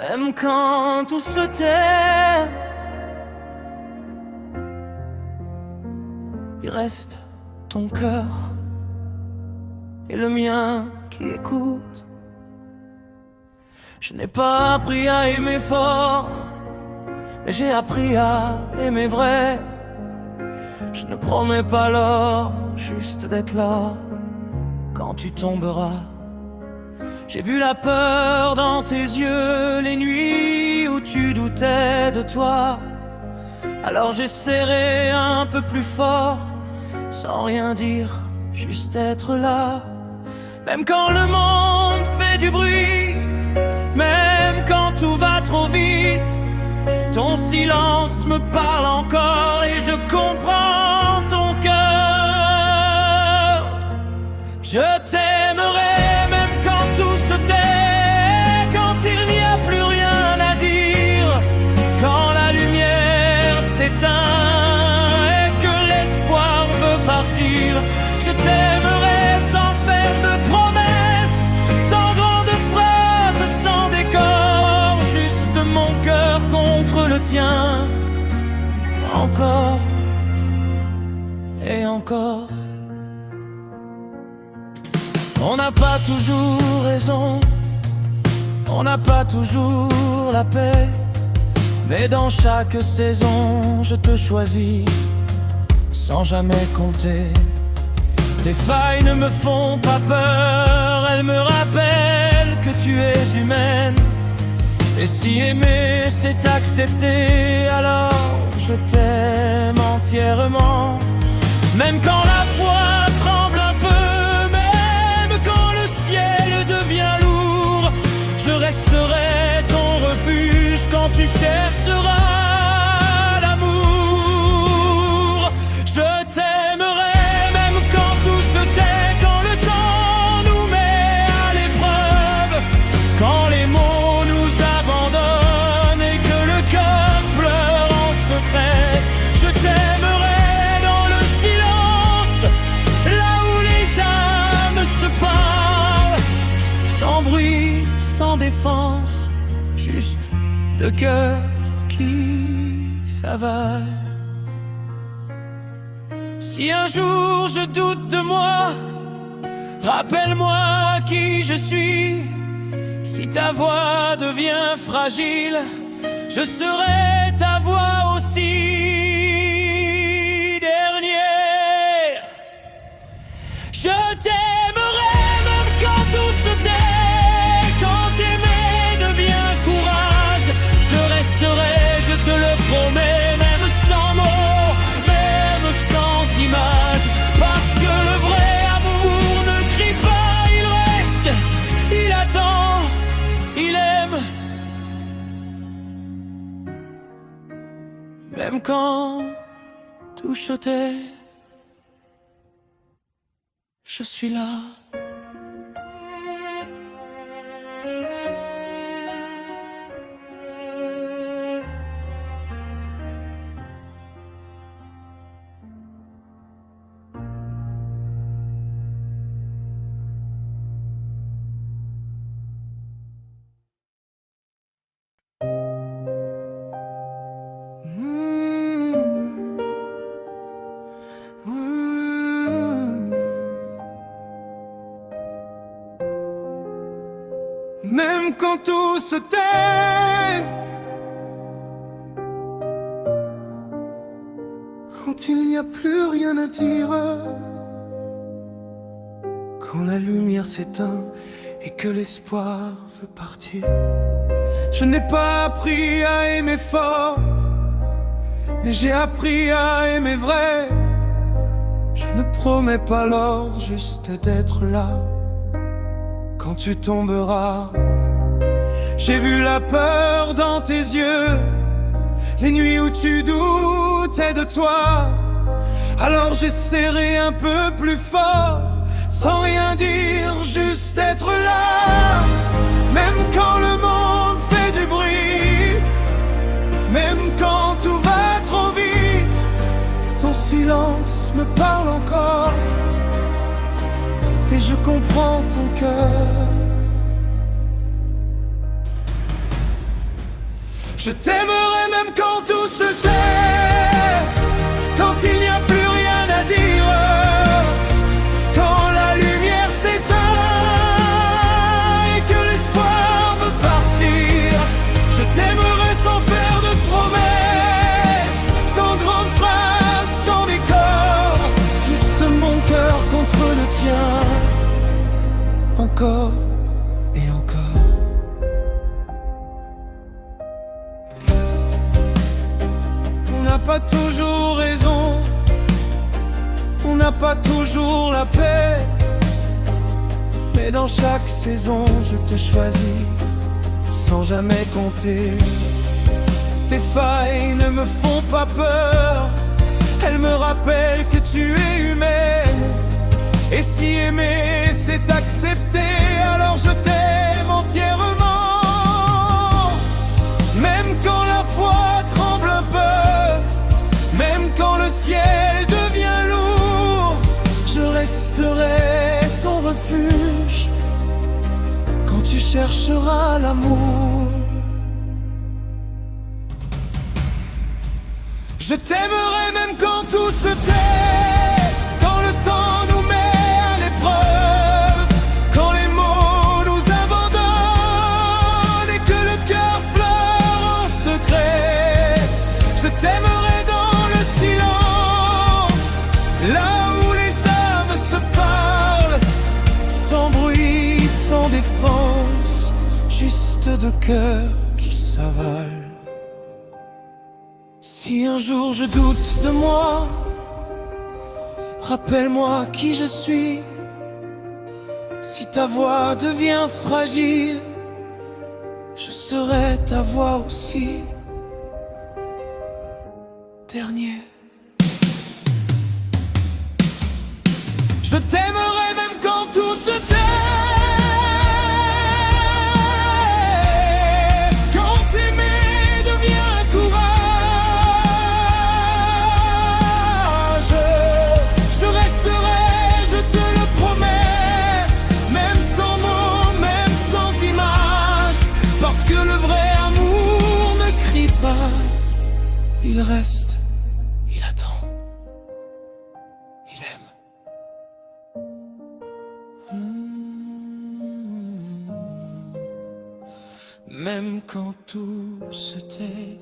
Même quand tout se tait, il reste ton cœur et le mien qui écoute. Je n'ai pas appris à aimer fort, mais j'ai appris à aimer vrai. Je ne promets pas l'or, juste d'être là quand tu tomberas. J'ai vu la peur dans tes yeux, les nuits où tu doutais de toi. Alors j'ai serré un peu plus fort, sans rien dire, juste être là. Même quand le monde fait du bruit, même quand tout va trop vite, ton silence me parle encore et je comprends ton cœur. Je t'aimerai même quand tout se tait, quand il n'y a plus rien à dire, quand la lumière s'éteint et que l'espoir veut partir. Je t'aimerai sans faire de promesses, sans grandes phrases, sans décor, juste mon cœur contre le tien, encore et encore. On n'a pas toujours raison, on n'a pas toujours la paix, mais dans chaque saison je te choisis sans jamais compter. Tes failles ne me font pas peur, elles me rappellent que tu es humaine. Et si aimer c'est accepter, alors je t'aime entièrement. Même quand la foi tremble un peu, même quand le ciel devient lourd, je resterai ton refuge quand tu chercheras l'amour. Je t'aimerai même quand tout se tait, quand le temps nous met à l'épreuve, quand les mots nous abandonnent et que le cœur pleure en secret. Je t'aimerai dans le silence, là où les âmes se parlent, sans bruit, sans défense, juste de cœur qui s'avale. Si un jour je doute de moi, rappelle-moi qui je suis. Si ta voix devient fragile, je serai ta voix aussi. Dernier, je t'aimerai même quand tout se tait, quand aimer devient courage. Je resterai, je te le promets, même sans mots, même sans image, parce que le vrai amour ne crie pas, il reste, il attend, il aime. Même quand tout se tait, je suis là. Même quand tout se tait, quand il n'y a plus rien à dire, quand la lumière s'éteint et que l'espoir veut partir. Je n'ai pas appris à aimer fort, mais j'ai appris à aimer vrai. Je ne promets pas l'or, juste d'être là quand tu tomberas. J'ai vu la peur dans tes yeux, les nuits où tu doutais de toi. Alors j'ai serré un peu plus fort, sans rien dire, juste être là. Même quand le monde fait du bruit, même quand tout va trop vite, ton silence me parle encore et je comprends ton cœur. Je t'aimerai même quand tout se tait, quand il n'y a plus rien à dire, quand la lumière s'éteint et que l'espoir veut partir. Je t'aimerai sans faire de promesses, sans grandes phrases, sans décor, juste mon cœur contre le tien, encore et encore. On n'a pas toujours raison, on n'a pas toujours la paix, mais dans chaque saison je te choisis sans jamais compter. Tes failles ne me font pas peur, elles me rappellent que tu es humaine. Et si aimer c'est accepter, alors je t'aime entièrement. Même quand la foi tremble un peu, même quand le ciel devient lourd, je resterai ton refuge quand tu chercheras l'amour. Je t'aimerai même quand tout se tait, quand le temps nous met à l'épreuve, quand les mots nous abandonnent et que le cœur pleure en secret. Je t'aimerai dans le silence, là où les âmes se parlent, sans bruit, sans défense, juste deux cœurs qui s'avalent. Si un jour je doute de moi, rappelle-moi qui je suis. Si ta voix devient fragile, je serai ta voix aussi. Dernier. Je t'aimerai même quand tout se tait, quand t'aimer devient un courage. Je resterai, je te le promets, même sans mots, même sans image, parce que le vrai amour ne crie pas, il reste, il attend, il aime. Même quand tout se tait.